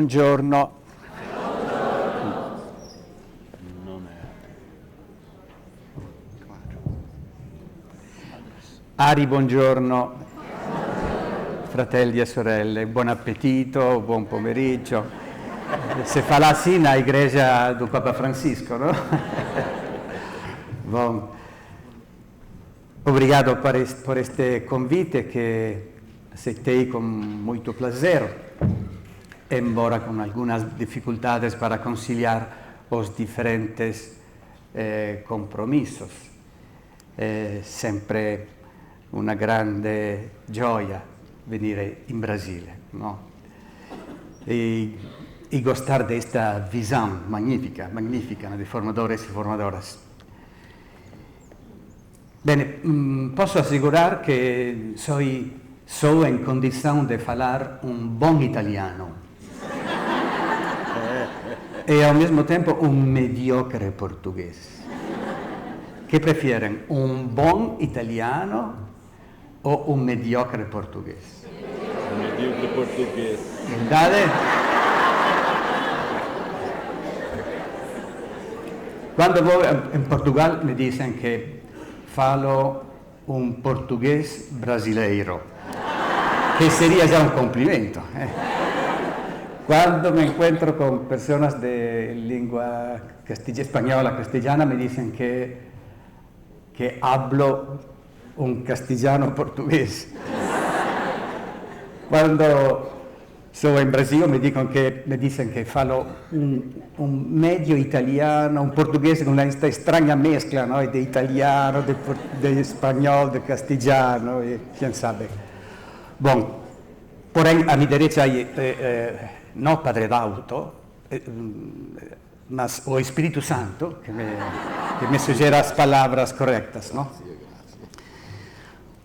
buongiorno. Non è. Ari, buongiorno. Fratelli e sorelle, buon appetito, buon pomeriggio. Se fa la sina a igreja do Papa Francisco, não? Bom, obrigado por este convite que aceitei com muito prazer, embora com algumas dificuldades para conciliar os diferentes compromissos. È sempre una grande gioia venire in Brasile, no? E gostar de esta visão magnífica de formadores e formadoras. Bene, posso assegurar que sou em condição de falar um bom italiano e ao mesmo tempo um mediocre português. Que preferem, um bom italiano ou um mediocre português? Un mediocre portoghese. Verdade? Quando vou in Portugal mi dicen che falo un português brasileiro, che seria già un complimento. Quando mi incontro con personas de lingua española, castellana, mi dicen che hablo un castigliano português. Quando sono in Brasile mi dicono che falo un medio italiano, un portuguese con questa strana mescla, no? Di italiano, di spagnolo, di castigliano, e chi sabe. Bom, porém a minha direita não Padre Dauto, mas o Espírito Santo que me sugere as palavras corretas, no?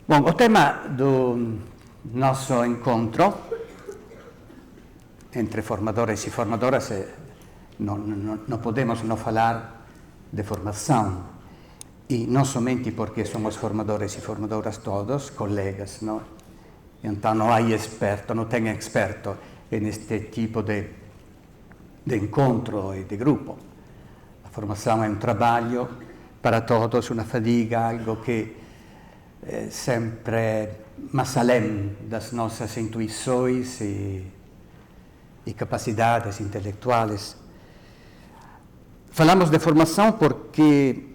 Bom, o tema do nosso encontro entre formadores e formadoras não podemos não falar de formação, e não somente porque somos formadores e formadoras todos, colegas, não? Então não há experto, não tem experto neste tipo de encontro e de grupo. A formação é um trabalho para todos, uma fadiga, algo que sempre mais além das nossas intuições e capacidades intelectuais. Falamos de formação porque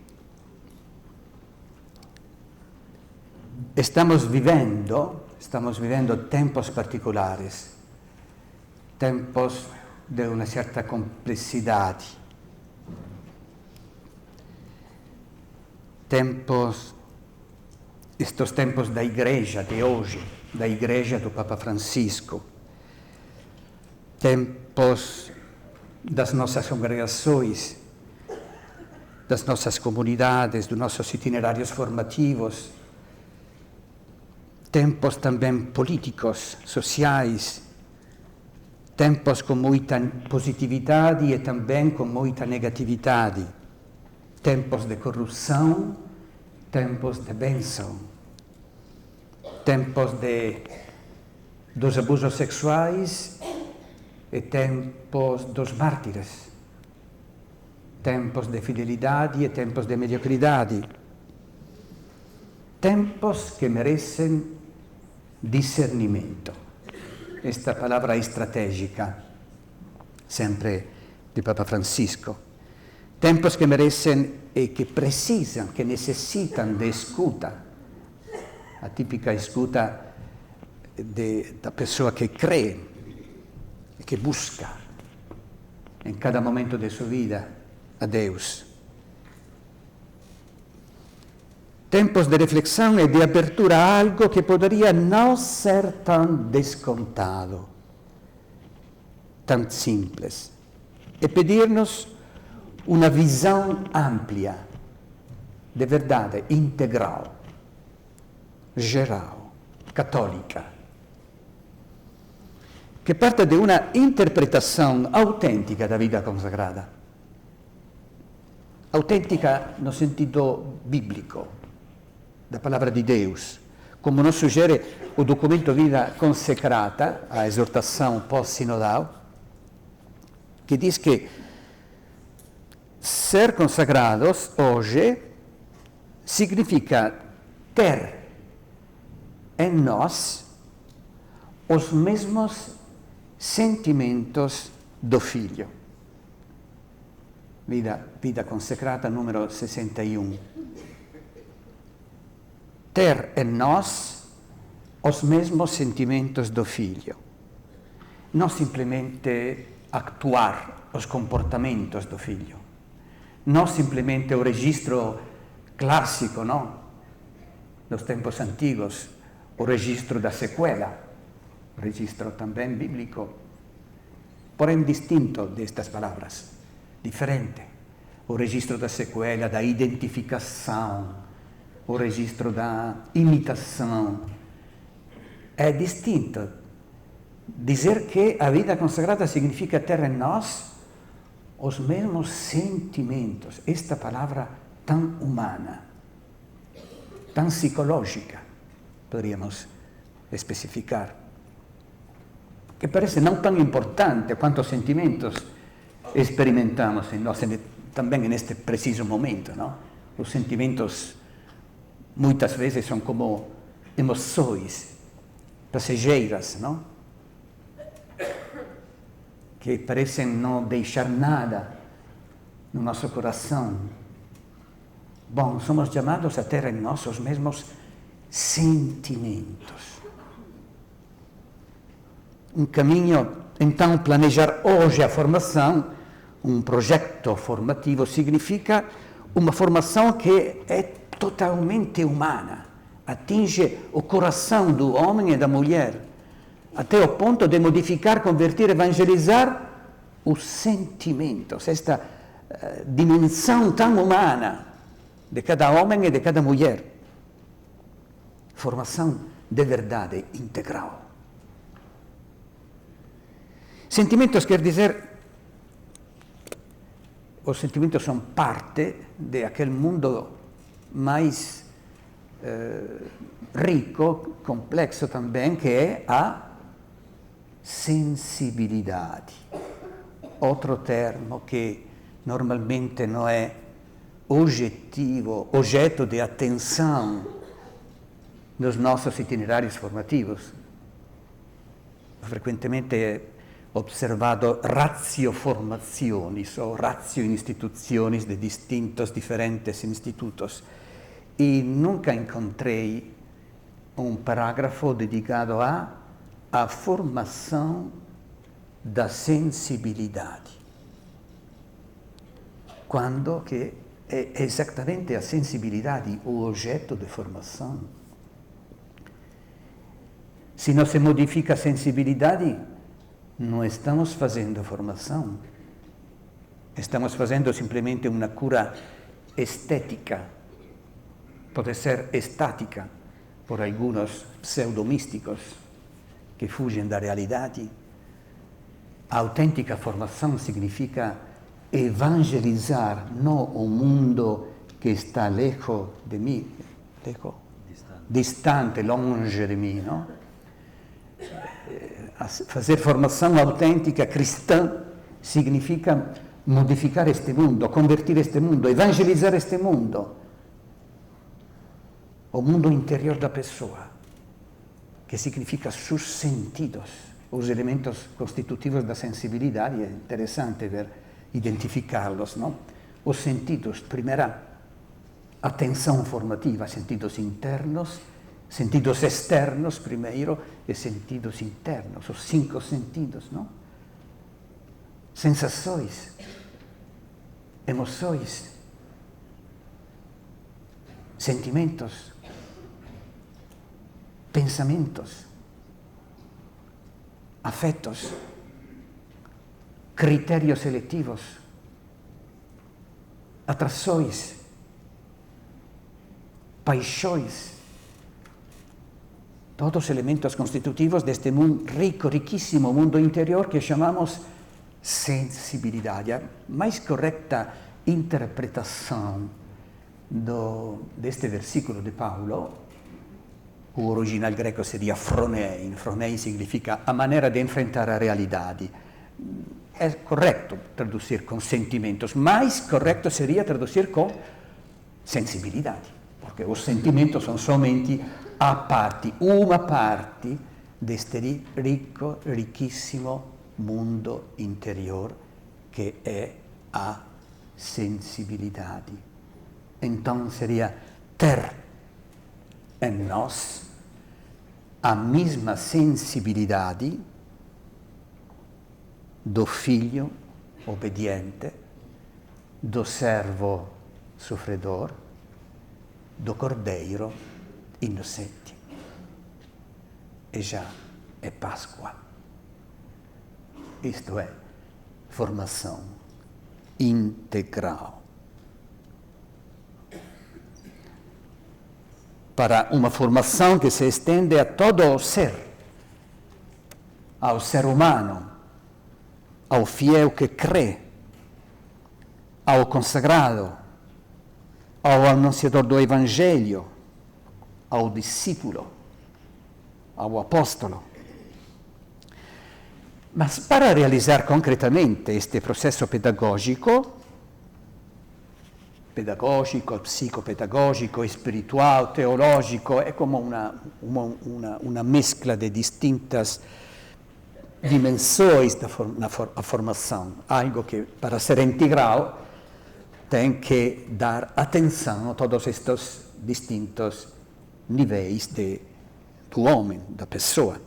estamos vivendo tempos particulares, tempos de uma certa complexidade, estes tempos da igreja de hoje, da igreja do Papa Francisco, tempos das nossas congregações, das nossas comunidades, dos nossos itinerários formativos, tempos também políticos, sociais, tempos com muita positividade e também com muita negatividade, tempos de corrupção, tempos de bênção, tempos dos abusos sexuais e tempos dos mártires, tempos de fidelidade e tempos de mediocridade, tempos que merecem discernimento. Esta palavra estratégica, sempre de Papa Francisco. Tempos que merecem e que precisam, que necessitam de escuta, a típica escuta da pessoa que crê e que busca em cada momento de sua vida a Deus. Tempos de reflexão e de abertura a algo que poderia não ser tão descontado, tão simples, e pedir-nos uma visão ampla, de verdade, integral, geral, católica, que parte de uma interpretação autêntica da vida consagrada. Autêntica no sentido bíblico, da palavra de Deus, como nos sugere o documento Vida Consecrata, a exortação pós-sinodal, que diz que ser consagrados hoje significa ter em nós os mesmos sentimentos do Filho. Vida consacrata número 61. Ter em nós os mesmos sentimentos do Filho. Não simplesmente actuar os comportamentos do Filho. Não simplesmente o registro clássico, não? Dos tempos antigos, o registro da sequela, o registro também bíblico, porém distinto destas palavras, diferente. O registro da sequela, da identificação, o registro da imitação, é distinto. Dizer que a vida consagrada significa ter em nós os mesmos sentimentos, esta palavra tão humana, tão psicológica, poderíamos especificar, que parece não tão importante quanto os sentimentos experimentamos em nós, também neste preciso momento, não? Os sentimentos muitas vezes são como emoções passageiras, não? Que parecem não deixar nada no nosso coração. Bom, somos chamados a ter em nós os mesmos sentimentos. Um caminho, então, planejar hoje a formação, um projeto formativo, significa uma formação que é totalmente humana, atinge o coração do homem e da mulher, até o ponto de modificar, convertir, evangelizar os sentimentos, esta dimensão tão humana de cada homem e de cada mulher. Formação de verdade integral. Sentimentos quer dizer, os sentimentos são parte de aquele mundo mais rico, complexo também, que é a sensibilidade. Outro termo que normalmente não é objetivo, objeto de atenção nos nossos itinerários formativos. Frequentemente é observado ratio formaciones ou ratio instituciones de distintos, diferentes institutos. E nunca encontrei um parágrafo dedicado à formação da sensibilidade. Quando que é exatamente a sensibilidade o objeto de formação. Se não se modifica a sensibilidade, não estamos fazendo formação. Estamos fazendo simplesmente uma cura estética. Pode ser estática por alguns pseudomísticos que fugem da realidade. A autêntica formação significa evangelizar não o mundo que está lejos de mim, distante, longe de mim, não? Fazer formação autêntica cristã significa modificar este mundo, convertir este mundo, evangelizar este mundo, o mundo interior da pessoa, que significa seus sentidos, os elementos constitutivos da sensibilidade. É interessante ver, identificá-los, não? Os sentidos, primeira atenção formativa, sentidos internos, sentidos externos primeiro e sentidos internos, os 5 sentidos, não? Sensações, emoções, sentimentos, pensamentos, afetos, critérios seletivos, atrações, paixões, todos elementos constitutivos deste mundo rico, riquíssimo mundo interior que chamamos sensibilidade. A mais correta interpretação deste versículo de Paulo, o original greco seria phronein. Phronein significa a maneira de enfrentar a realidade. es correcto traducir con sentimientos, más correcto sería traducir con sensibilidad, porque los sentimientos son solamente una parte de este rico, riquísimo mundo interior que es a sensibilidad. Entonces sería ter en nos a misma sensibilidade do filho obediente, do servo sofredor, do cordeiro inocente. E já é Páscoa. Isto é formação integral. Para uma formação que se estende a todo o ser, ao ser humano, ao fiel que crê, ao consagrado, ao anunciador do Evangelho, ao discípulo, ao apóstolo. Mas para realizar concretamente este processo pedagógico, psicopedagógico, espiritual, teológico, é como uma mescla de distintas dimensões da formação. Algo que, para ser integral, tem que dar atenção a todos estes distintos níveis do homem, da pessoa.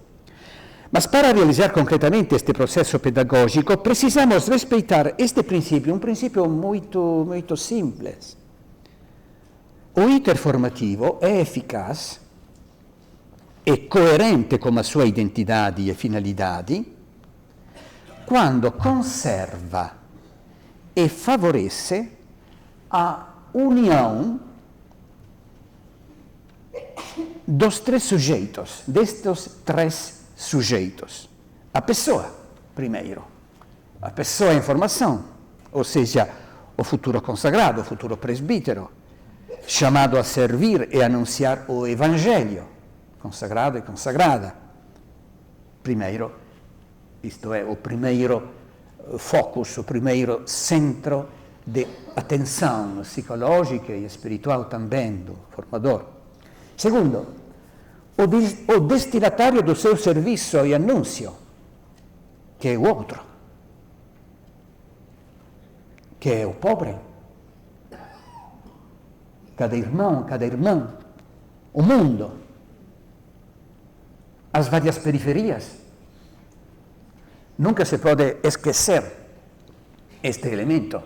Mas para realizar concretamente este processo pedagógico, precisamos respeitar este princípio, um princípio muito simples. O iter formativo é eficaz e coerente com a sua identidade e finalidade quando conserva e favorece a união dos três sujeitos, destes três sujeitos. A pessoa, primeiro. A pessoa em formação, ou seja, o futuro consagrado, o futuro presbítero, chamado a servir e anunciar o Evangelho, consagrado e consagrada. Primeiro, isto é, o primeiro focus, o primeiro centro de atenção psicológica e espiritual também do formador. Segundo, o destinatário do seu serviço e anúncio, que é o outro, que é o pobre, cada irmão, cada irmã, o mundo, as várias periferias. Nunca se pode esquecer este elemento.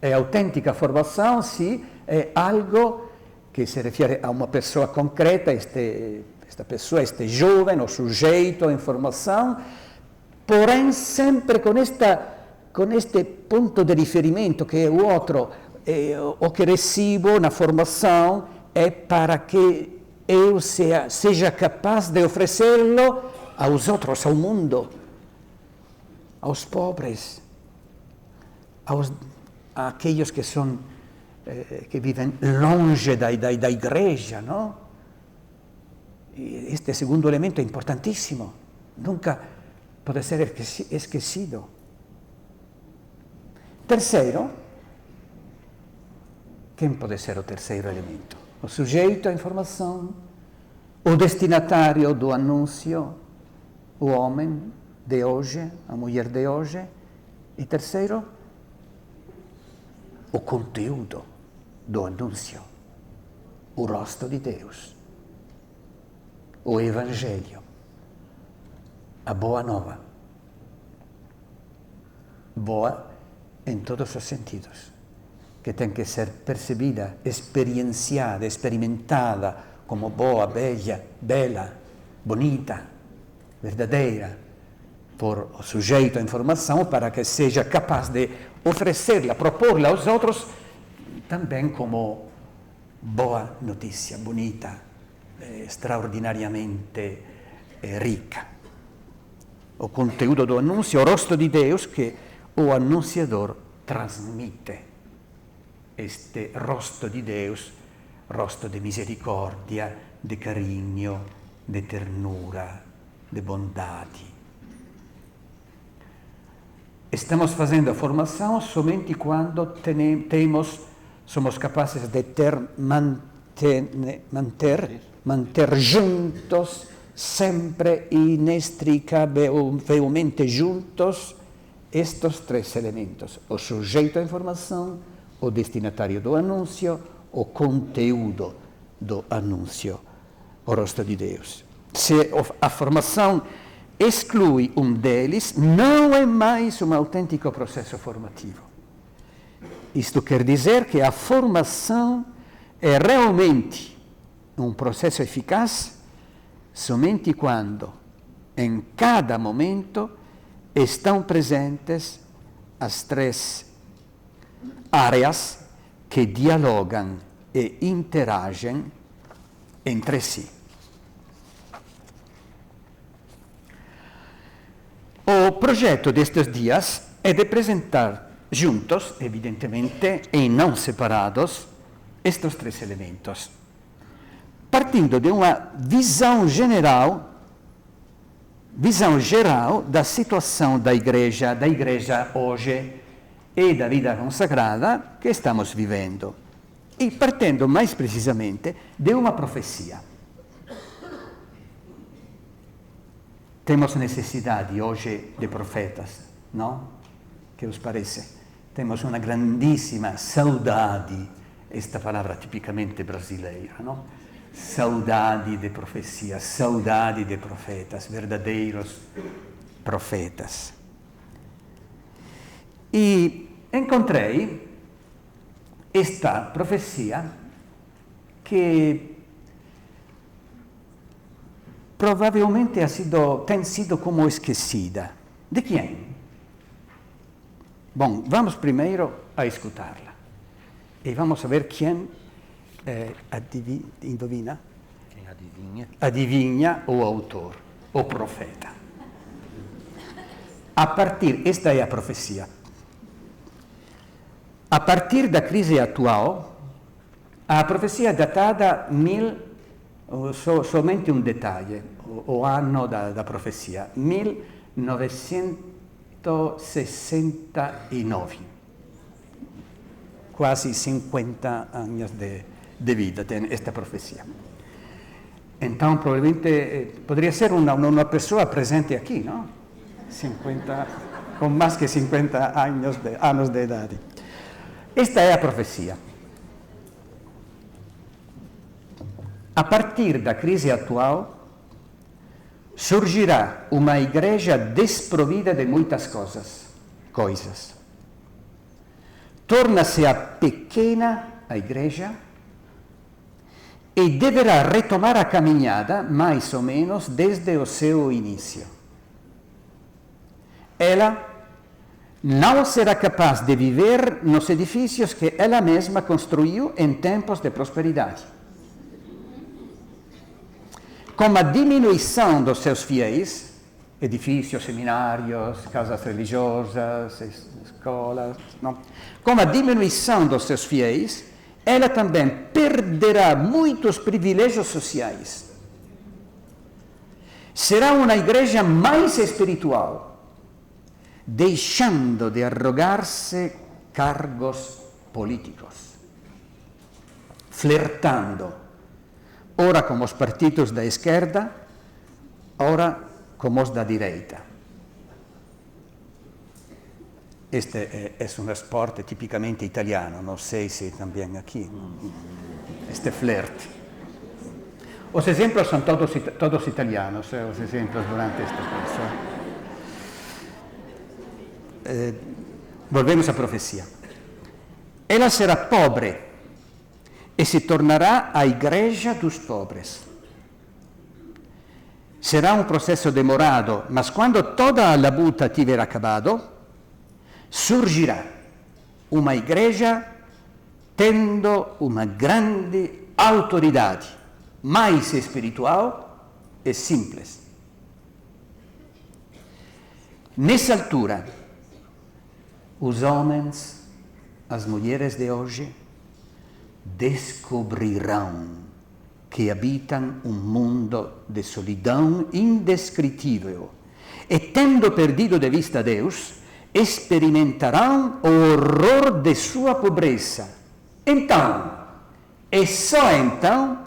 É autêntica formação se é algo que se refere a uma pessoa concreta, esta pessoa, este jovem, o sujeito em formação, porém sempre com este ponto de riferimento que é o outro, o que recebo na formação é para que eu seja capaz de oferecê-lo aos outros, ao mundo, aos pobres, àqueles que são que vivem longe da igreja, não? Este segundo elemento é importantíssimo, nunca pode ser esquecido. Terceiro, quem pode ser o terceiro elemento? O sujeito, a informação, o destinatário do anúncio, o homem de hoje, a mulher de hoje. E terceiro, o conteúdo do anúncio, o rosto de Deus, o Evangelho, a boa nova. Boa em todos os sentidos, que tem que ser percebida, experienciada, experimentada como boa, bela, bonita, verdadeira, por o sujeito em formação, para que seja capaz de oferecê-la, propor-la aos outros, também como boa notícia, bonita, extraordinariamente rica. O conteúdo do anúncio, o rosto de Deus que o anunciador transmite. Este rosto de Deus, rosto de misericórdia, de carinho, de ternura, de bondade. estamos fazendo a formação somente quando somos capazes de manter juntos, sempre inextricavelmente juntos, estes três elementos: o sujeito à informação, o destinatário do anúncio, o conteúdo do anúncio, o rosto de Deus. Se a formação exclui um deles, não é mais um autêntico processo formativo. Isto quer dizer que a formação é realmente um processo eficaz somente quando, em cada momento, estão presentes as três áreas que dialogam e interagem entre si. O projeto destes dias é de apresentar juntos, evidentemente, e não separados, estes três elementos, partindo de uma visão geral da situação da igreja hoje e da vida consagrada que estamos vivendo, e partendo mais precisamente de uma profecia. Temos necessidade hoje de profetas, não? Que vos parece? Temos uma grandíssima saudade, esta palavra tipicamente brasileira, não? Saudade de profecia, saudade de profetas, verdadeiros profetas. E encontrei esta profecia que provavelmente tem sido como esquecida. De quem? Bom, vamos primeiro a escutá-la. E vamos ver quem indovina? Quem adivinha? Adivinha o autor, o profeta. Esta é a profecia. A partir da crise atual, a profecia é datada somente um detalhe, o anno da profecia, 1969. Quase 50 anos de vida tem esta profecia. Então, provavelmente, poderia ser uma pessoa presente aqui, não? Com mais que 50 anos de idade. Esta é a profecia. A partir da crise atual, surgirá uma igreja desprovida de muitas coisas. Torna-se a pequena a igreja e deverá retomar a caminhada, mais ou menos, desde o seu início. Ela não será capaz de viver nos edifícios que ela mesma construiu em tempos de prosperidade. Com a diminuição dos seus fiéis, edifícios, seminários, casas religiosas, escolas, não? Com a diminuição dos seus fiéis, ela também perderá muitos privilégios sociais. Será uma igreja mais espiritual, deixando de arrogar-se cargos políticos, flertando, ora com os partidos da esquerda, ora com os da direita. Este é um esporte tipicamente italiano, não sei se também aqui, este flerte. Os exemplos são todos italianos, os exemplos durante este curso. Volvemos à profecia. Ela será pobre e se tornará a igreja dos pobres. Será um processo demorado, mas quando toda a labuta tiver acabado, surgirá uma igreja tendo uma grande autoridade, mais espiritual e simples. Nessa altura, os homens, as mulheres de hoje, descobrirão que habitam um mundo de solidão indescritível e, tendo perdido de vista Deus, experimentarão o horror de sua pobreza. Então, e só então,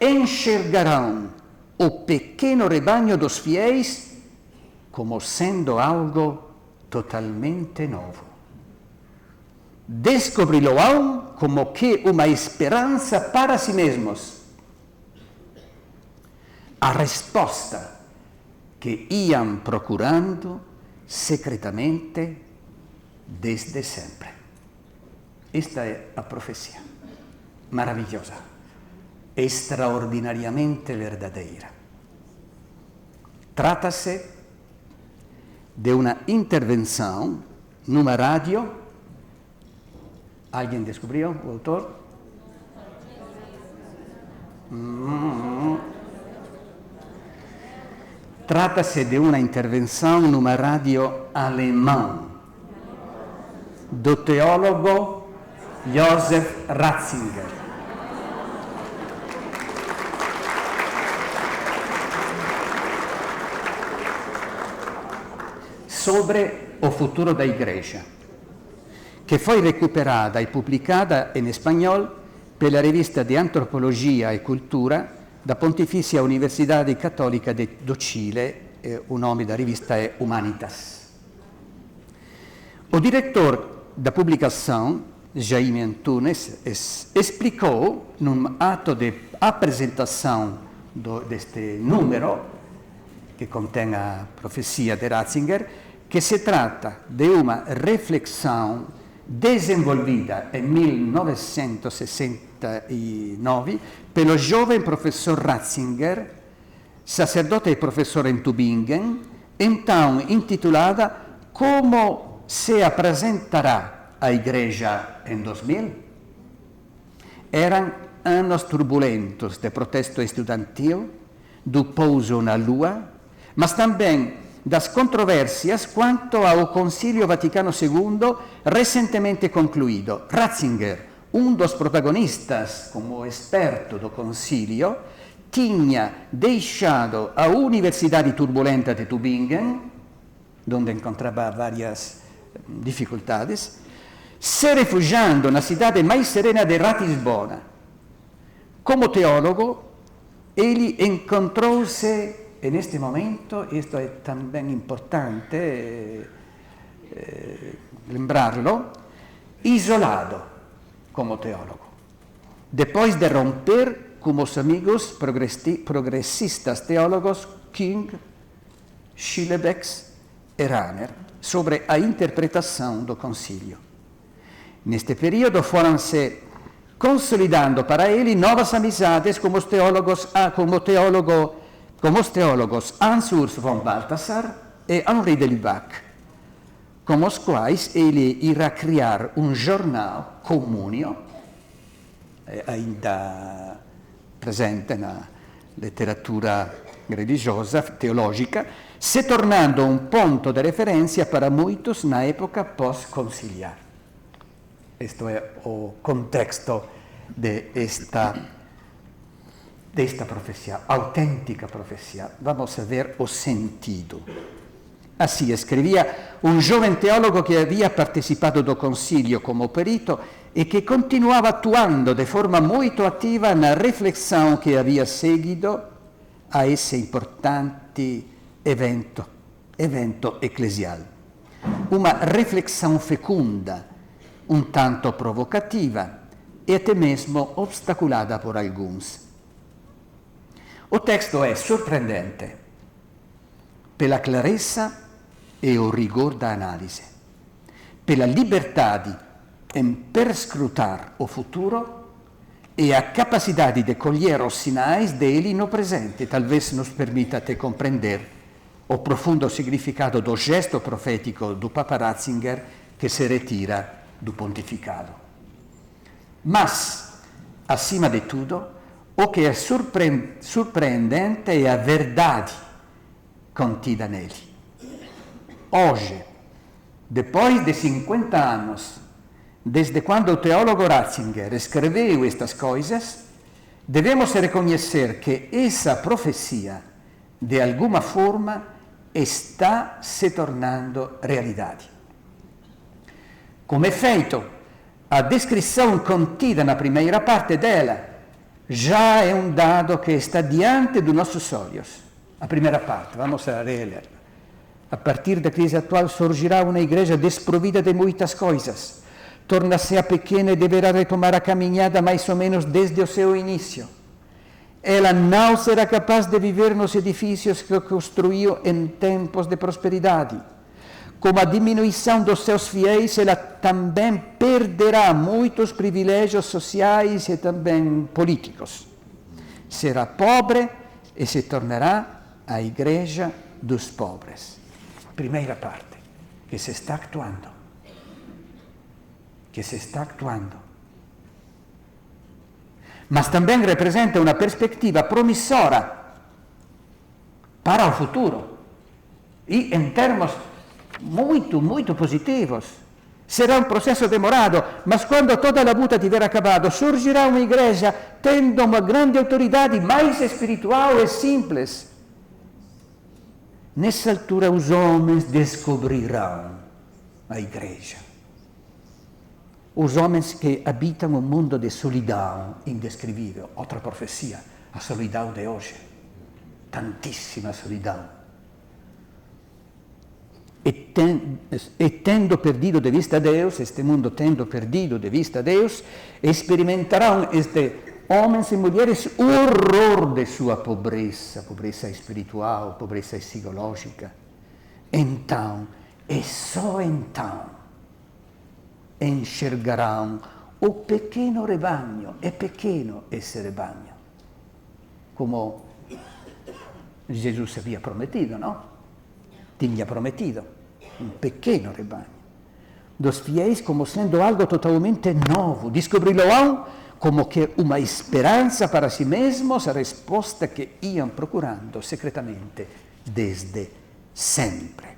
enxergarão o pequeno rebanho dos fiéis como sendo algo totalmente novo. Descobrirão como que uma esperança para si mesmos. A resposta que iam procurando secretamente desde sempre. Esta é a profecia maravilhosa, extraordinariamente verdadeira. Trata-se de uma intervenção numa rádio. Alguém descobriu o autor? Trata-se de uma intervenção numa rádio alemã do teólogo Joseph Ratzinger. Sobre o futuro da Igreja, che foi recuperada e pubblicata in spagnolo per la rivista di Antropologia e Cultura da Pontificia Universidade Católica do Chile, o nome da rivista è Humanitas. O diretor da publicação, Jaime Antunes, explicou, num ato de apresentação deste número, que contém a profecia de Ratzinger, che si tratta di una riflessione desenvolvida in 1969 per lo giovane professor Ratzinger, sacerdote e professore in Tübingen, então intitulata Como se apresentará a Igreja em 2000? Eram anos turbulentos de protesto estudantil, do pouso na Lua, mas também das controvérsias quanto ao Concílio Vaticano II recentemente concluído. Ratzinger, dos protagonistas como esperto do concílio, tinha deixado a Universidade Turbulenta de Tübingen, onde encontrava várias dificuldades, se refugiando na cidade mais serena de Ratisbona. Como teólogo, ele encontrou-se neste momento, isto é também importante lembrarlo, isolado como teólogo. Depois de romper com os amigos progressistas teólogos King, Schillebeck e Rahner sobre a interpretação do concílio. Neste período foram-se consolidando para ele novas amizades com os teólogos Hans Urs von Balthasar e Henri de Lubac, com os quais ele irá criar jornal comunio, ainda presente na letteratura religiosa, teológica, se tornando ponto de referência para muitos na época pós-conciliar. Este é o contexto desta profecia, autêntica profecia. Vamos ver o sentido. Assim escrevia jovem teólogo que havia participado do concílio como perito e que continuava atuando de forma muito ativa na reflexão que havia seguido a esse importante evento eclesial. Uma reflexão fecunda, tanto provocativa e até mesmo obstaculada por alguns. O texto è sorprendente per la clarezza e o rigor da analisi, per la libertà di perscrutar o futuro e a capacidade de colher os sinais dele no presente. Talvez nos permita de compreender o profundo significado do gesto profético do Papa Ratzinger que se retira do pontificado. Mas, acima de tudo, o que é surpreendente é a verdade contida nele. Hoje, depois de 50 anos, desde quando o teólogo Ratzinger escreveu estas coisas, devemos reconhecer que essa profecia, de alguma forma, está se tornando realidade. Como efeito, a descrição contida na primeira parte dela já é um dado que está diante dos nossos olhos. A primeira parte, vamos a reler. A partir da crise atual surgirá uma igreja desprovida de muitas coisas. Torna-se a pequena e deverá retomar a caminhada mais ou menos desde o seu início. Ela não será capaz de viver nos edifícios que construiu em tempos de prosperidade. Com a diminuição dos seus fiéis, ela também perderá muitos privilégios sociais e também políticos. Será pobre e se tornará a igreja dos pobres. Primeira parte, que se está actuando. Mas também representa uma perspectiva promissora para o futuro. E em termos muito positivos. Será um processo demorado, mas quando toda a luta tiver acabado, surgirá uma igreja tendo uma grande autoridade, mais espiritual e simples. Nessa altura, os homens descobrirão a igreja. Os homens que habitam um mundo de solidão indescrivível. Outra profecia, a solidão de hoje. Tantíssima solidão. E tendo perdido de vista Deus, este mundo tendo perdido de vista Deus, experimentarão homens e mulheres o horror de sua pobreza espiritual, pobreza psicológica. Então, e só então, enxergarão o pequeno rebanho. É pequeno esse rebanho, como Jesus havia prometido, não? Tinha prometido um pequeno rebanho dos fiéis como sendo algo totalmente novo. Descobrirão como que uma esperança para si mesmos, a resposta que iam procurando secretamente desde sempre.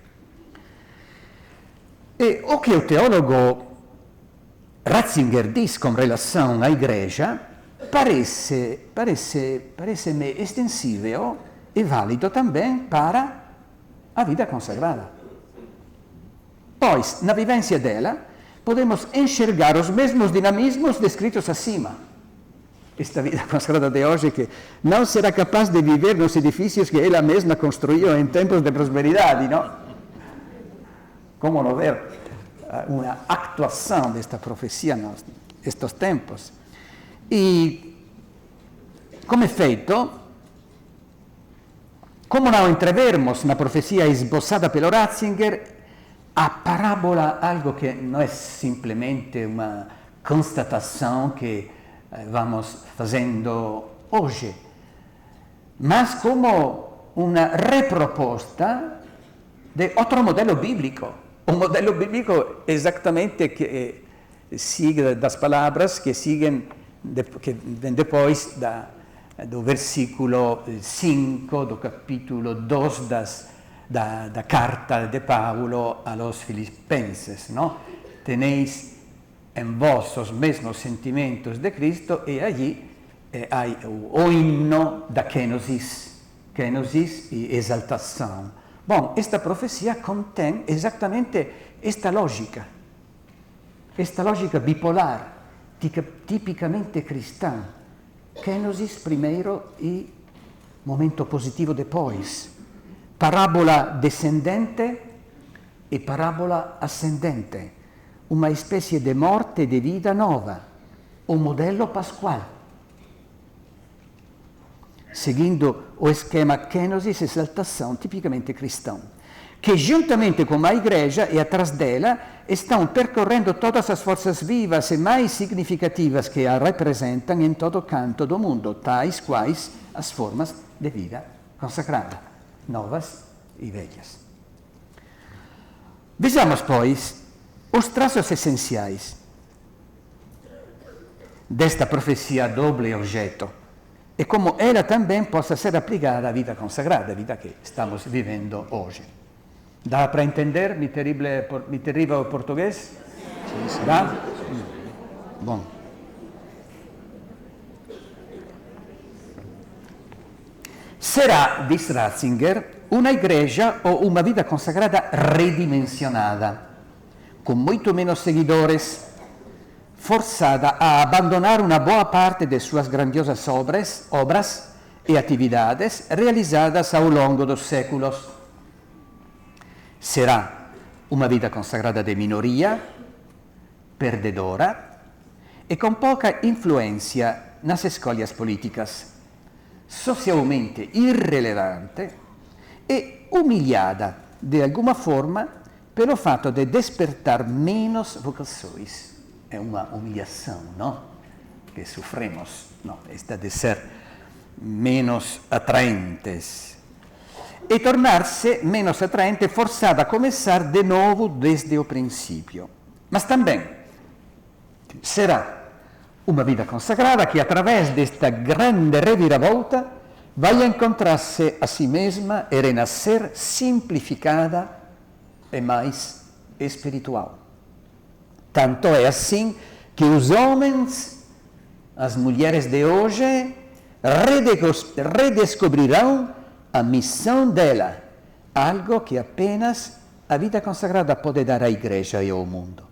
E o que o teólogo Ratzinger diz com relação à igreja parece-me extensível e válido também para a vida consagrada. Pois, na vivência dela, podemos enxergar os mesmos dinamismos descritos acima. Esta vida consagrada de hoje que não será capaz de viver nos edifícios que ela mesma construiu em tempos de prosperidade, não? Como não ver uma actuação desta profecia nestes tempos? E, como efeito, como não entrevermos na profecia esboçada pelo Ratzinger, a parábola, algo que não é simplesmente uma constatação que vamos fazendo hoje, mas como uma reproposta de outro modelo bíblico. Um modelo bíblico exatamente que siga das palavras que seguem, que vem depois do versículo 5 do capítulo 2 da carta de Paulo aos Filipenses, não? Tenéis em vós os mesmos sentimentos de Cristo e allí há o himno da kenosis e exaltação. Bom, esta profecia contém exatamente esta lógica bipolar, tipicamente cristã. Kenosis primeiro e momento positivo depois. Parabola descendente e parabola ascendente. Uma espécie de morte e de vida nova. Un modello pasquale. Seguindo o esquema kenosis e exaltação tipicamente cristão, que juntamente com a igreja e atrás dela estão percorrendo todas as forças vivas e mais significativas que a representam em todo canto do mundo, tais quais as formas de vida consagrada, novas e velhas. Vejamos, pois, os traços essenciais desta profecia doble objeto e como ela também possa ser aplicada à vida consagrada, a vida que estamos vivendo hoje. Dá para entender mi terrível português? Sim. Dá? Bom. Será, diz Ratzinger, uma igreja ou uma vida consagrada redimensionada, com muito menos seguidores, forçada a abandonar uma boa parte de suas grandiosas obras e atividades realizadas ao longo dos séculos. Será uma vida consagrada de minoria, perdedora e com pouca influência nas escolhas políticas, socialmente irrelevante e humilhada de alguma forma pelo fato de despertar menos vocações. É uma humilhação, não? Que sofremos, não? Esta de ser menos atraentes. E tornar-se menos atraente forçada a começar de novo desde o princípio. Mas também será uma vida consagrada que, através desta grande reviravolta, vai encontrar-se a si mesma e renascer simplificada e mais espiritual. Tanto é assim que os homens, as mulheres de hoje, redescobrirão a missão dela, algo que apenas a vida consagrada pode dar à Igreja e ao mundo.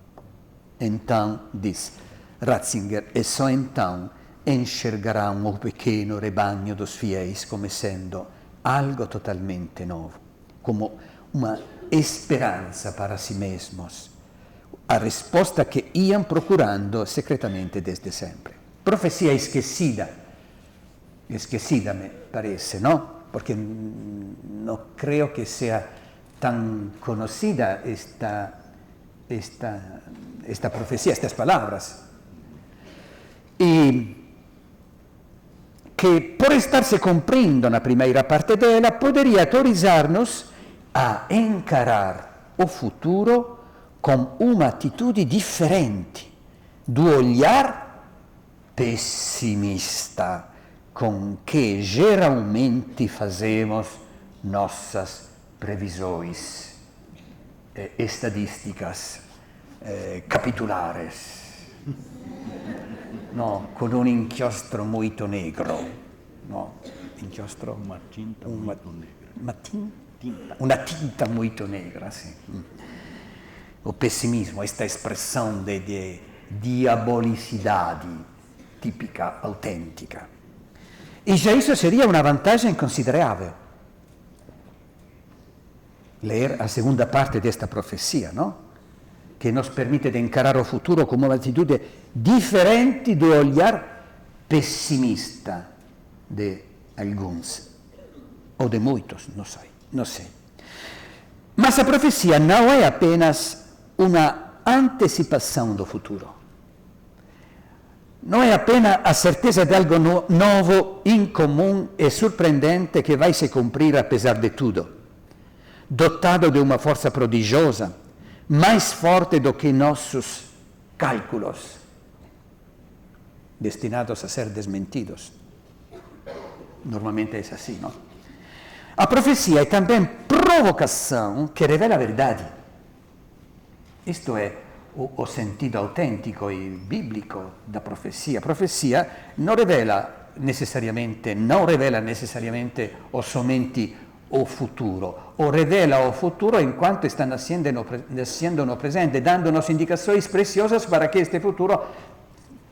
Então, diz Ratzinger, e só então enxergarão o pequeno rebanho dos fiéis como sendo algo totalmente novo, como uma esperança para si mesmos, a resposta que iam procurando secretamente desde sempre. Profecia esquecida me parece, ¿no? Porque no creo que sea tan conocida esta profecía, estas palabras. E que, por estarse cumprindo na primeira parte dela, poderia autorizar-nos a encarar o futuro com uma atitude diferente do olhar pessimista com que geralmente fazemos nossas previsões estadísticas capitulares. No, con un inchiostro molto negro. No, inchiostro. Uma tinta muito negra. Una tinta molto negra, sì. O pessimismo, questa espressione di diabolicidade típica, autêntica. E já isso seria uma vantagem considerável. Ler a segunda parte desta profecia, não? Que nos permite de encarar o futuro com uma atitude diferente do olhar pessimista de alguns, ou de muitos, não sei. Mas a profecia não é apenas uma antecipação do futuro. Não é apenas a certeza de algo novo, incomum e surpreendente que vai se cumprir apesar de tudo, dotado de uma força prodigiosa, mais forte do que nossos cálculos, destinados a ser desmentidos. Normalmente é assim, não? A profecia é também provocação que revela a verdade. Isto é o sentido autêntico e bíblico da profecia. A profecia não revela necessariamente ou somente o futuro, o revela o futuro enquanto está nascendo no presente, dando-nos indicações preciosas para que este futuro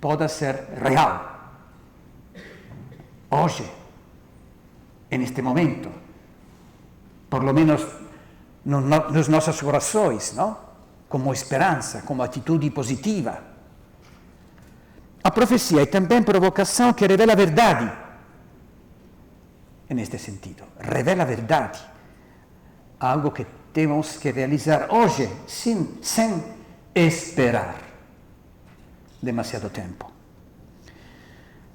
possa ser real. Hoje, neste momento, por lo menos nos nossos corações, não? Como esperança, como atitude positiva. A profecia é também provocação que revela a verdade. Neste sentido, revela a verdade, algo que temos que realizar hoje, sem esperar demasiado tempo.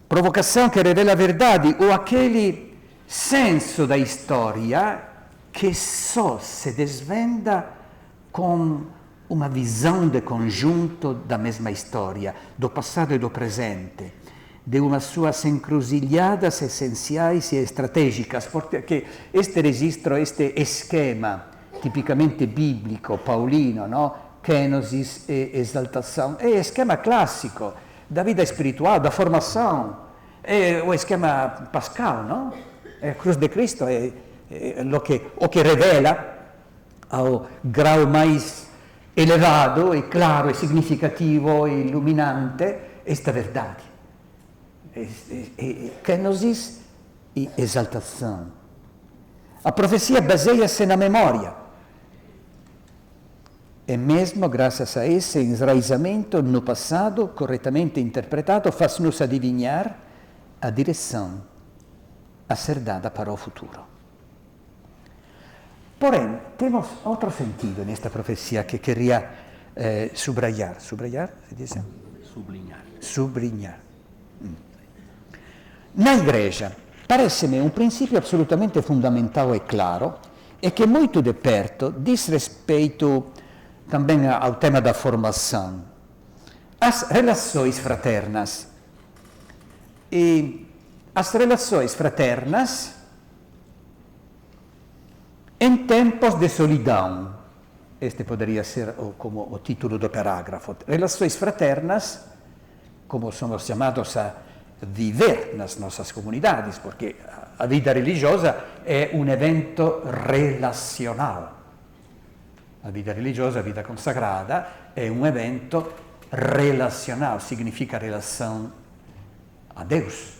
Provocação que revela a verdade, ou aquele senso da história que só se desvenda com uma visão de conjunto da mesma história, do passado e do presente, de umas suas encruzilhadas essenciais e estratégicas, porque este registro, este esquema tipicamente bíblico, paulino, no? Kenosis e exaltação, é esquema clássico da vida espiritual, da formação, é o esquema pascal, não? A cruz de Cristo é o que revela ao grau mais elevado e claro e significativo e iluminante esta verdade. Que nos diz exaltação. A profecia baseia-se na memória. E mesmo graças a esse enraizamento no passado, corretamente interpretado, faz-nos adivinhar a direção a ser dada para o futuro. Porém, temos outro sentido nesta profecia que queria subrayar. Subrayar, se diz? Sublinhar. Na igreja, parece-me um princípio absolutamente fundamental e claro, e que muito de perto diz respeito também ao tema da formação. As relações fraternas. E as relações fraternas em tempos de solidão. Este poderia ser como o título do parágrafo. Relações fraternas, como somos chamados a viver nas nossas comunidades, porque a vida religiosa é um evento relacional. A vida religiosa, a vida consagrada, é um evento relacional, significa relação a Deus.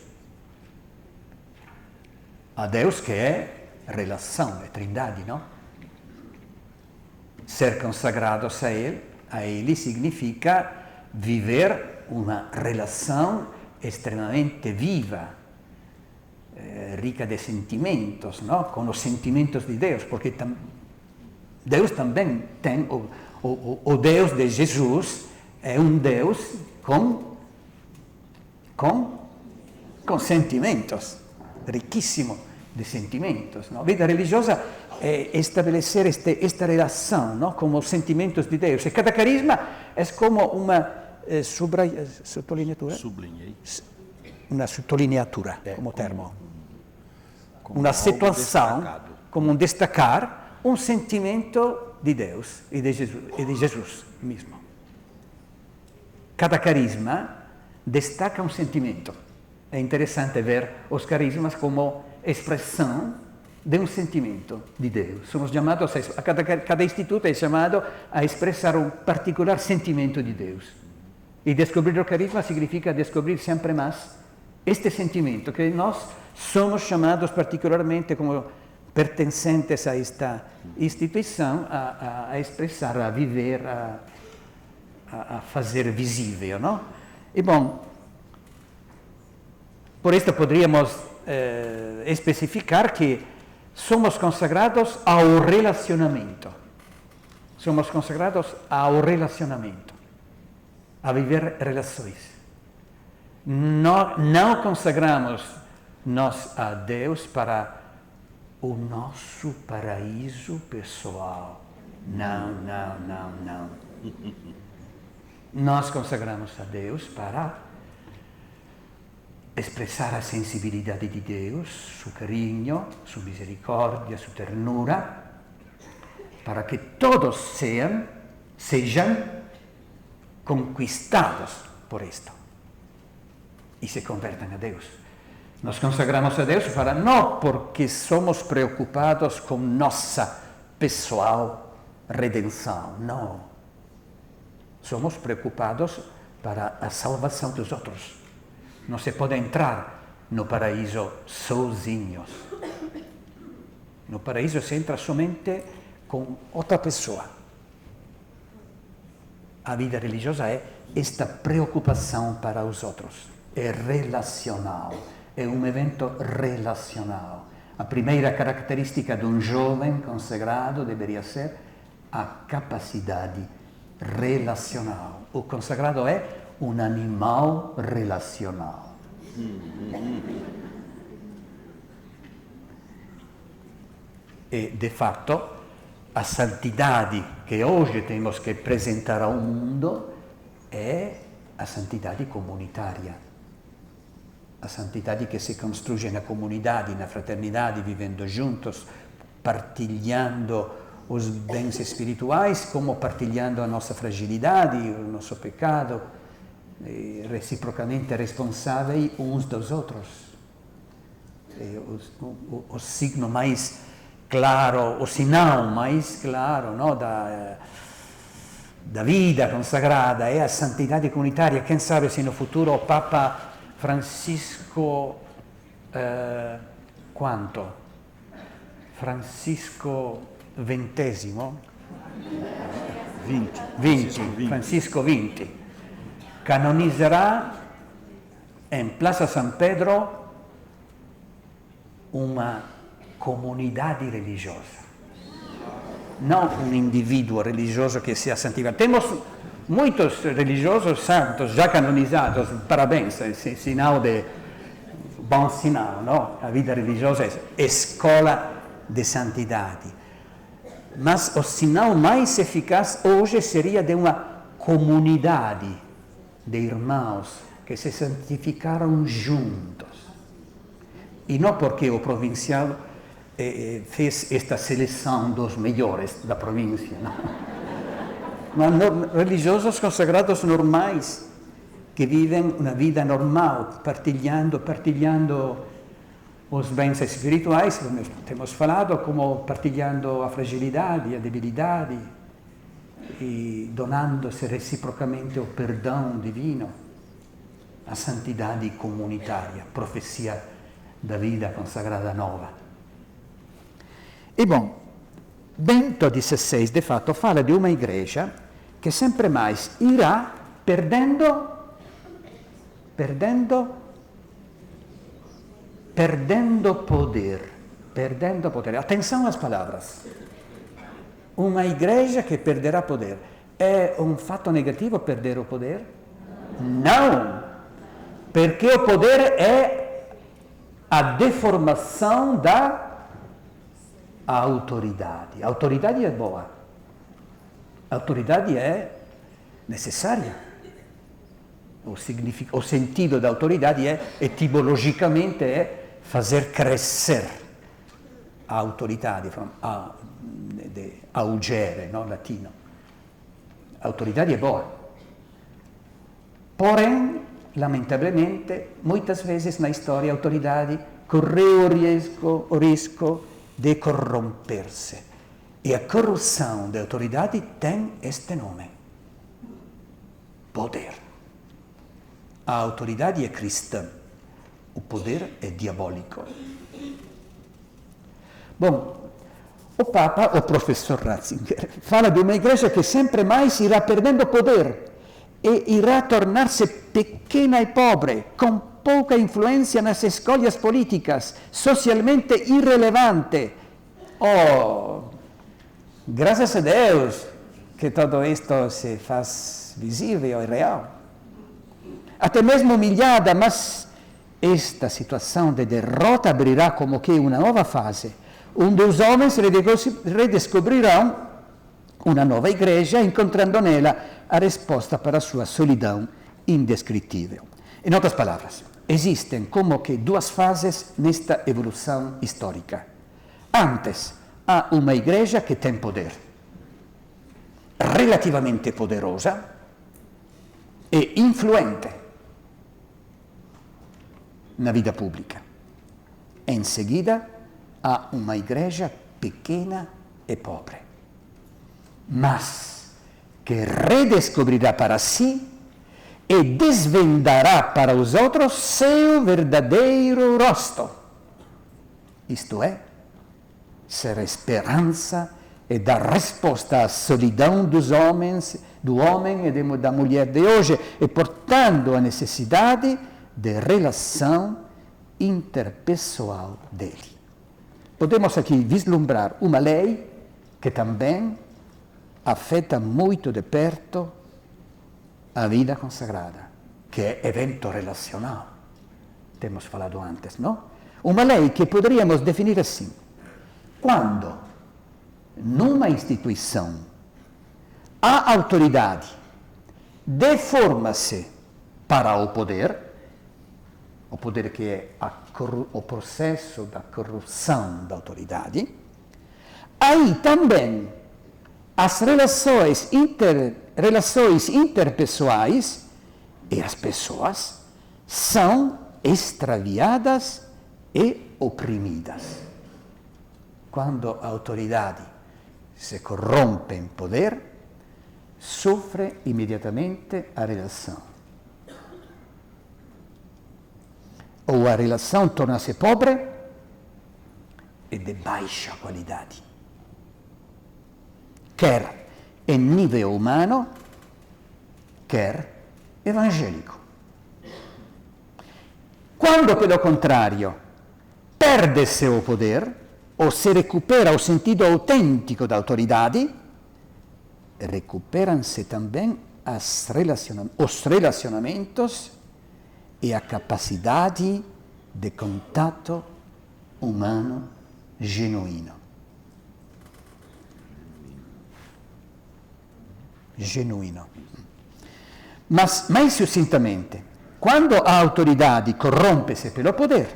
A Deus que é relação, é trindade, não? Ser consagrados a Ele significa viver uma relação extremamente viva, rica de sentimentos, não? Com os sentimentos de Deus, porque Deus também tem, o Deus de Jesus é um Deus com sentimentos, riquíssimo de sentimentos. Não? A vida religiosa é estabelecer esta relação, não? Com os sentimentos de Deus. E cada carisma é como uma sottolineatura? Uma sottolineatura, como termo. Uma situação, como um destacar, um sentimento de Deus e de Jesus mesmo. Cada carisma destaca um sentimento. É interessante ver os carismas como expressão de um sentimento de Deus. Somos chamados cada instituto é chamado a expressar um particular sentimento de Deus. E descobrir o carisma significa descobrir sempre mais este sentimento que nós somos chamados particularmente como pertencentes a esta instituição a expressar, a viver, a fazer visível, não? E bom, por isso poderíamos especificar que somos consagrados ao relacionamento. Somos consagrados ao relacionamento, a viver relações. Não consagramos nós a Deus para o nosso paraíso pessoal. Não. Nós consagramos a Deus para expressar a sensibilidade de Deus, seu carinho, sua misericórdia, sua ternura, para que todos sejam conquistados por isto e se convertam a Deus. Nos consagramos a Deus não porque somos preocupados com nossa pessoal redenção, não. Somos preocupados para a salvação dos outros. Não se pode entrar no paraíso sozinhos. No paraíso se entra somente com outra pessoa. A vida religiosa é esta preocupação para os outros. É relacional. É um evento relacional. A primeira característica de um jovem consagrado deveria ser a capacidade relacional. O consagrado é um animal relacional. E, de fato, a santidade que hoje temos que apresentar ao mundo é a santidade comunitária. A santidade que se construye na comunidade, na fraternidade, vivendo juntos, partilhando os bens espirituais, como partilhando a nossa fragilidade, o nosso pecado, reciprocamente responsáveis uns dos outros. O signo mais claro, o sinal mais claro, não, da vida consagrada e a santidade comunitária. Quem sabe se no futuro Papa Francisco quanto? Francisco XX? 20. Francisco XX canonizzerà in Plaza San Pedro una comunidade religiosa, não um indivíduo religioso que se ha santificado. Temos muitos religiosos santos já canonizados, parabéns, sinal de bom sinal, não? A vida religiosa é escola de santidade. Mas o sinal mais eficaz hoje seria de uma comunidade de irmãos que se santificaram juntos. E não porque o provincial fez esta seleção dos melhores da província, não. Mas religiosos consagrados normais, que vivem uma vida normal, partilhando os bens espirituais, como temos falado, como partilhando a fragilidade, a debilidade, e donando-se reciprocamente o perdão divino, a santidade comunitária, profecia da vida consagrada nova. E bom, Bento XVI, de fatto, fala di una igreja che sempre mais irá perdendo poder. Atenção às palavras. Uma igreja que perderá poder. É um fato negativo perder o poder? Não! Porque o poder é a deformação da autoridade. A autoridade é boa. A autoridade é necessária. O sentido da autoridade é, etimologicamente, é fazer crescer a autoridade, de augere, no? Latino. A autoridade é boa. Porém, lamentavelmente, muitas vezes na história a autoridade correu o risco de corromper-se. E a corrupção da autoridade tem este nome: poder. A autoridade é cristã, o poder é diabólico. Bom, o Papa, o professor Ratzinger, fala di uma igreja che sempre mais irá perdendo poder e irá tornar-se pequena e pobre, com pouca influência nas escolhas políticas, socialmente irrelevante. Oh, graças a Deus que todo isto se faz visível e real. Até mesmo humilhada, mas esta situação de derrota abrirá como que uma nova fase, onde os homens redescobrirão uma nova igreja, encontrando nela a resposta para a sua solidão indescritível. Em outras palavras, existem como que duas fases nesta evolução histórica. Antes, há uma igreja que tem poder, relativamente poderosa e influente na vida pública. Em seguida, há uma igreja pequena e pobre, mas que redescobrirá para si e desvendará para os outros seu verdadeiro rosto. Isto é, ser a esperança e dar resposta à solidão dos homens, do homem e da mulher de hoje, e portando a necessidade de relação interpessoal dele. Podemos aqui vislumbrar uma lei que também afeta muito de perto a vida consagrada, que é evento relacional. Temos falado antes, não? Uma lei que poderíamos definir assim: quando numa instituição a autoridade deforma-se para o poder que é o processo da corrupção da autoridade, aí também as relações interpessoais e as pessoas são extraviadas e oprimidas. Quando a autoridade se corrompe em poder, sofre imediatamente a relação. Ou a relação torna-se pobre e de baixa qualidade. Quer em nível humano, quer evangelico. Quando, pelo contrário, perde seu poder, ou se recupera o sentido autêntico da autoridade, recuperam-se também os relacionamentos e a capacidade de contato humano genuíno. Genuíno. Mas mais sucintamente, quando a autoridade corrompe-se pelo poder,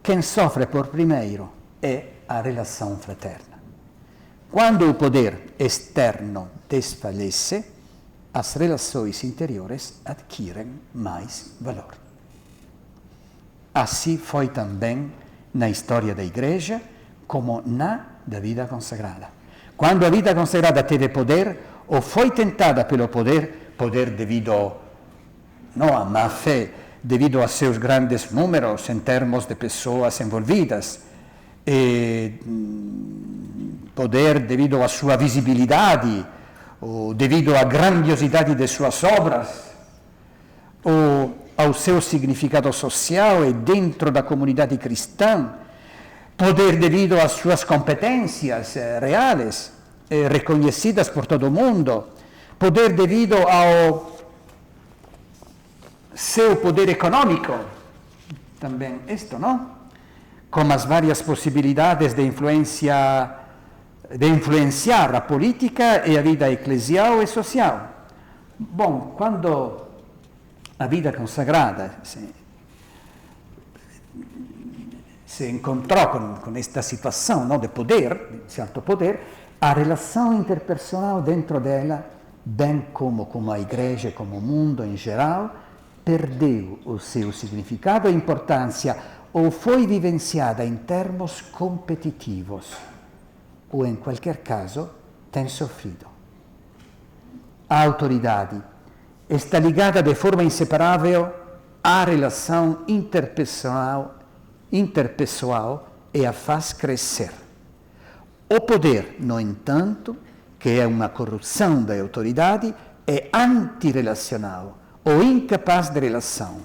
quem sofre por primeiro é a relação fraterna. Quando o poder externo desfalece, as relações interiores adquirem mais valor. Assim foi também na história da Igreja, como na da vida consagrada. Quando a vida consagrada teve poder, ou foi tentada pelo poder devido não à má fé, devido a seus grandes números em termos de pessoas envolvidas, e poder devido à sua visibilidade, ou devido à grandiosidade de suas obras, ou ao seu significado social e dentro da comunidade cristã, poder devido às suas competências reais, reconhecidas por todo o mundo, poder devido ao seu poder econômico, também isto, não? Com as várias possibilidades de influenciar a política e a vida eclesial e social. Bom, quando a vida consagrada se encontrou com esta situação, não, de poder, de certo poder, a relação interpersonal dentro dela, bem como a Igreja, como o mundo em geral, perdeu o seu significado e importância ou foi vivenciada em termos competitivos, ou em qualquer caso tem sofrido. A autoridade está ligada de forma inseparável à relação interpessoal e a faz crescer. O poder, no entanto, que é uma corrupção da autoridade, é antirrelacional ou incapaz de relação.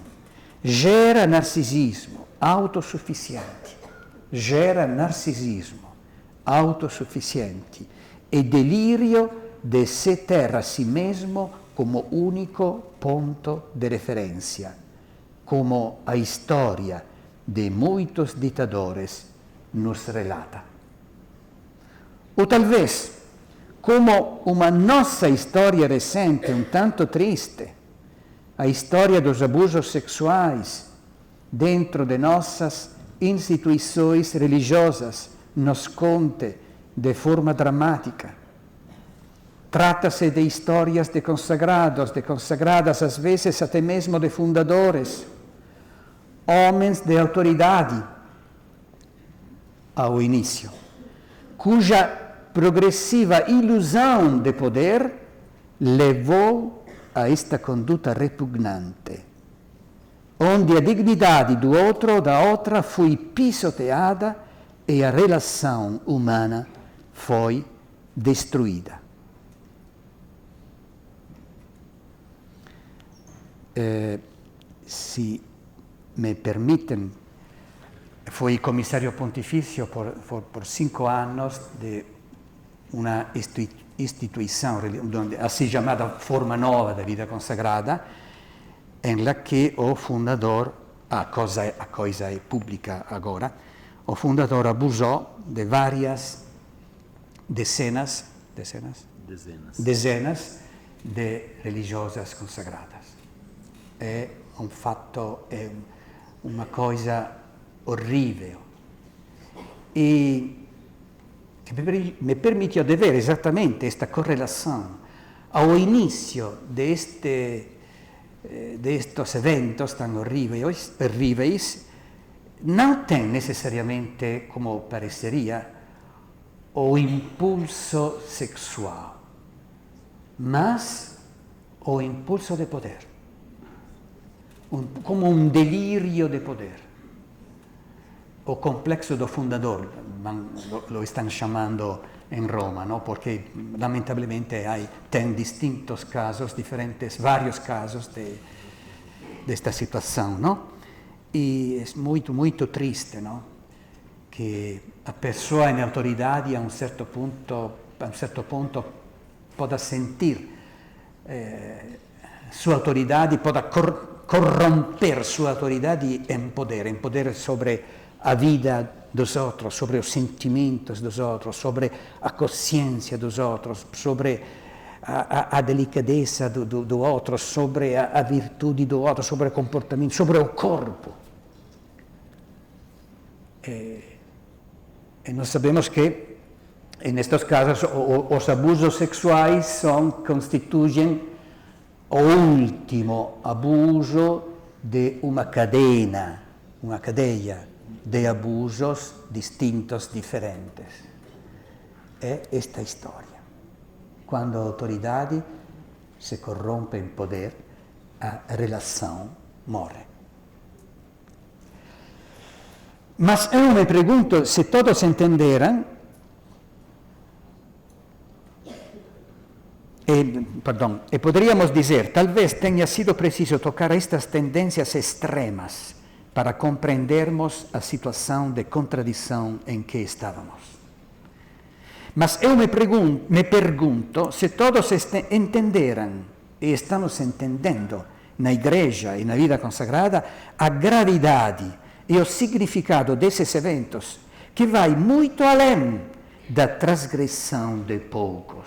Gera narcisismo autossuficiente. E delírio de se ter a si mesmo como único ponto de referência, como a história de muitos ditadores nos relata. Ou talvez, como uma nossa história recente um tanto triste, a história dos abusos sexuais dentro de nossas instituições religiosas nos conte de forma dramática. Trata-se de histórias de consagradas às vezes até mesmo de fundadores, homens de autoridade ao início, cuja progressiva ilusão de poder levou a esta conduta repugnante, onde a dignidade do outro ou da outra foi pisoteada e a relação humana foi destruída. Se me permitem, fui comissário pontifício por 5 anos de uma instituição, assim chamada forma nova da vida consagrada, em la que o fundador, a coisa é pública agora, o fundador abusou de várias dezenas de religiosas consagradas. É um fato, é uma coisa horrível. E que me permitiu de ver exatamente esta correlação ao início destes eventos tão horríveis, não tem necessariamente, como pareceria, o impulso sexual. mas o impulso de poder, como un delirio de poder. O complexo do fundador, lo están llamando en Roma, ¿no? Porque lamentablemente hay tan distintos casos, varios casos de esta situación, ¿no? Y es muy triste, ¿no? Que a persona en autoridad y a un cierto punto pueda sentir su autoridad y pueda corromper su autoridad en poder sobre a vida dos outros, sobre os sentimentos dos outros, sobre a consciência dos outros, sobre a delicadeza do outro, sobre a virtude do outro, sobre o comportamento, sobre o corpo. E nós sabemos que, nestes casos, os abusos sexuais constituem o último abuso de uma cadeia de abusos distintos, diferentes. É esta história. Quando a autoridade se corrompe em poder, a relação morre. Mas eu me pergunto se todos entenderam, e poderíamos dizer, talvez tenha sido preciso tocar estas tendências extremas para compreendermos a situação de contradição em que estávamos. Mas eu me pergunto se todos entenderam, e estamos entendendo na igreja e na vida consagrada, a gravidade e o significado desses eventos, que vai muito além da transgressão de poucos.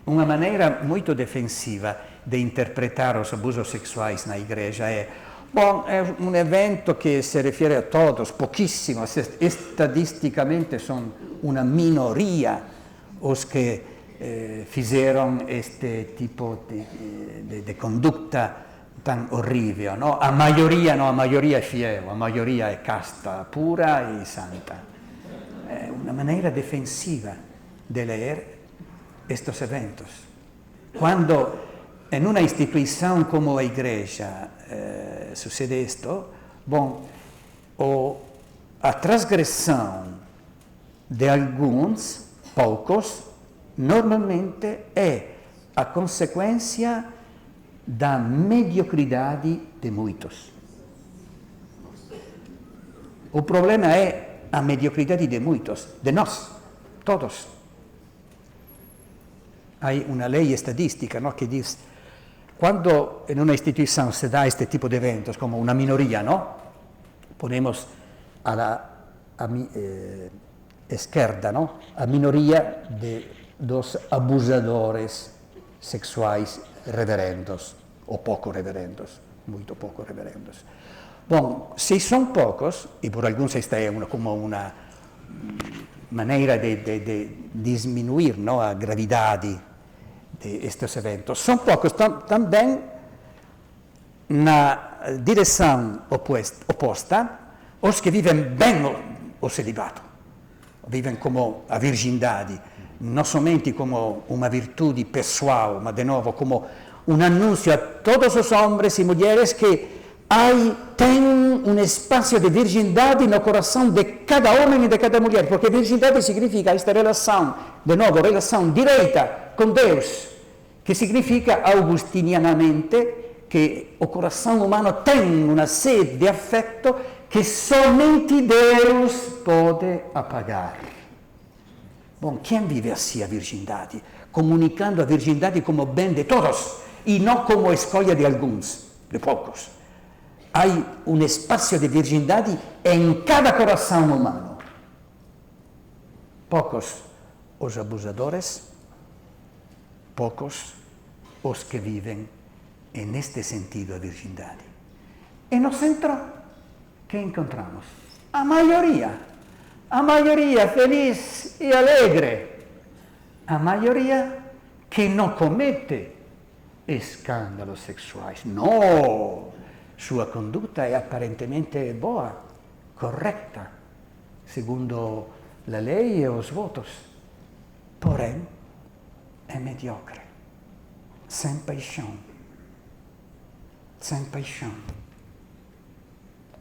Uma maneira muito defensiva de interpretar os abusos sexuais na igreja é un evento che si rifiere a todos, pochissimo, estadisticamente sono una minoria os che fizeron este tipo de conducta tan horrible, ¿no? A mayoría è fiel, a mayoría è casta, pura e santa. È una manera defensiva de leer estos eventos. Quando en una instituição como a igreja sucede isto, a transgressão de alguns, poucos, normalmente é a consequência da mediocridade de muitos. O problema é a mediocridade de muitos, de nós, todos. Há uma lei estadística, ¿no?, que diz: quando in una instituição se dá este tipo de eventos, como una minoría, ¿no?, ponemos a la izquierda, ¿no?, a minoría de dos abusadores sexuais reverendos, o pouco reverendos, muito pouco reverendos. Bom, se são poucos, e por alguns esta é como uma maneira de diminuir, ¿no?, a gravidade de estes eventos. São poucos também na direção oposta, os que vivem bem o celibato, vivem como a virgindade, não somente como uma virtude pessoal, mas de novo como um anúncio a todos os homens e mulheres que tem um espaço de virgindade no coração de cada homem e de cada mulher, porque virgindade significa esta relação, de novo, relação direta com Deus, que significa augustinianamente que o coração humano tem uma sede de afeto que somente Deus pode apagar. Bom, quem vive assim a virgindade? Comunicando a virgindade como bem de todos e não como escolha de alguns, de poucos. Há um espaço de virgindade em cada coração humano. Poucos os abusadores, poucos os que vivem neste sentido a virgindade. E no centro, que encontramos? A maioria feliz e alegre, a maioria que não comete escândalos sexuais. Não, sua conduta é aparentemente boa, correta, segundo a lei e os votos, porém é mediocre. sem paixão. Sem paixão.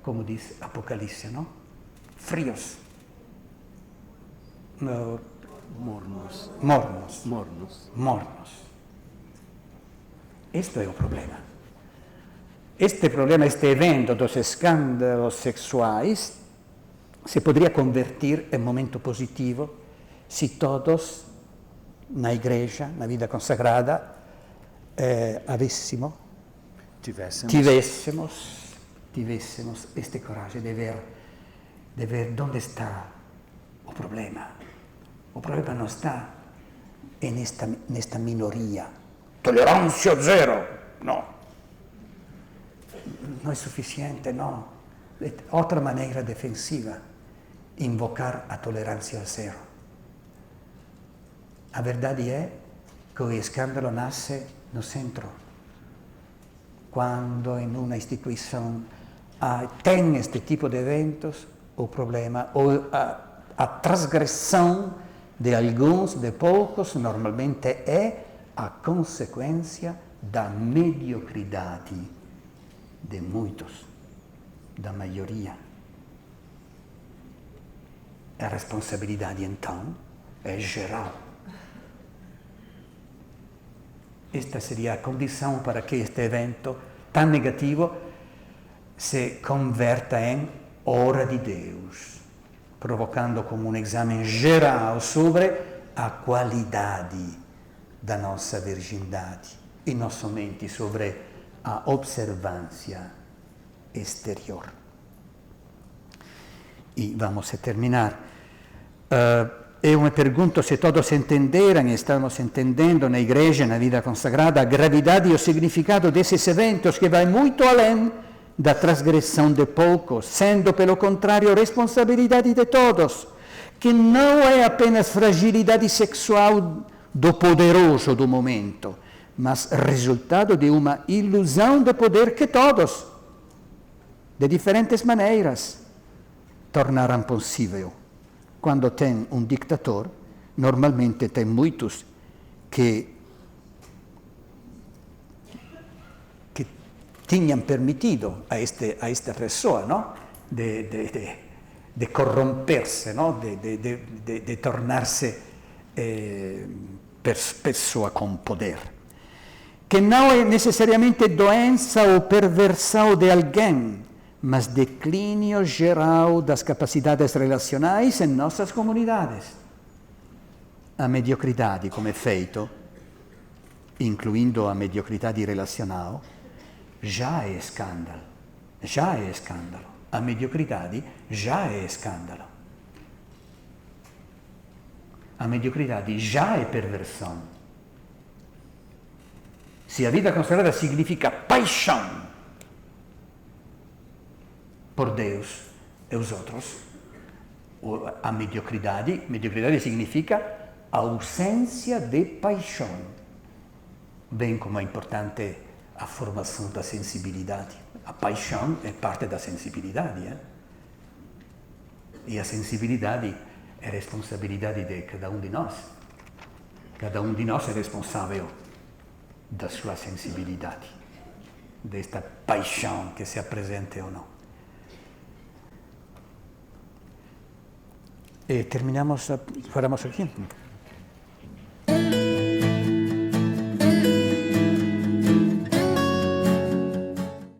Como diz Apocalipse, não? Frios. No, Mornos. mornos. Mornos. Mornos. Este é o problema. Este problema, este evento dos escândalos sexuais, se poderia convertir em momento positivo se todos na igreja, na vida consagrada, tivéssemos este coragem de ver onde está o problema. O problema não está nesta minoria. Tolerância zero. Não. Não é suficiente, não. Outra maneira defensiva, invocar a tolerância zero. A verdade é que o escândalo nasce no centro. Quando em uma instituição tem este tipo de eventos, o problema, ou a transgressão de alguns, de poucos, normalmente é a consequência da mediocridade de muitos, da maioria. A responsabilidade, então, é geral. Esta seria a condição para que este evento tão negativo se converta em hora de Deus, provocando como um exame geral sobre a qualidade da nossa virgindade e não somente sobre a observância exterior. E vamos a terminar. Eu me pergunto se todos entenderam, e estamos entendendo na igreja, na vida consagrada, a gravidade e o significado desses eventos que vai muito além da transgressão de poucos, sendo, pelo contrário, responsabilidade de todos, que não é apenas fragilidade sexual do poderoso do momento, mas resultado de uma ilusão de poder que todos, de diferentes maneiras, tornaram possível. Quando tem um ditador, normalmente tem muitos que tinham permitido a esta pessoa, não? de corromper-se, não? De tornar-se pessoa com poder. Que não é necessariamente doença ou perversão de alguém, mas declínio geral das capacidades relacionais em nossas comunidades. A mediocridade como efeito, incluindo a mediocridade relacional, já é escândalo. A mediocridade já é escândalo. A mediocridade já é perversão. Se a vida consagrada significa paixão por Deus e os outros, a mediocridade significa ausência de paixão, bem como é importante a formação da sensibilidade. A paixão é parte da sensibilidade, E a sensibilidade é responsabilidade de cada um de nós. Cada um de nós é responsável da sua sensibilidade, desta paixão que se apresente ou não. E terminamos, paramos aqui.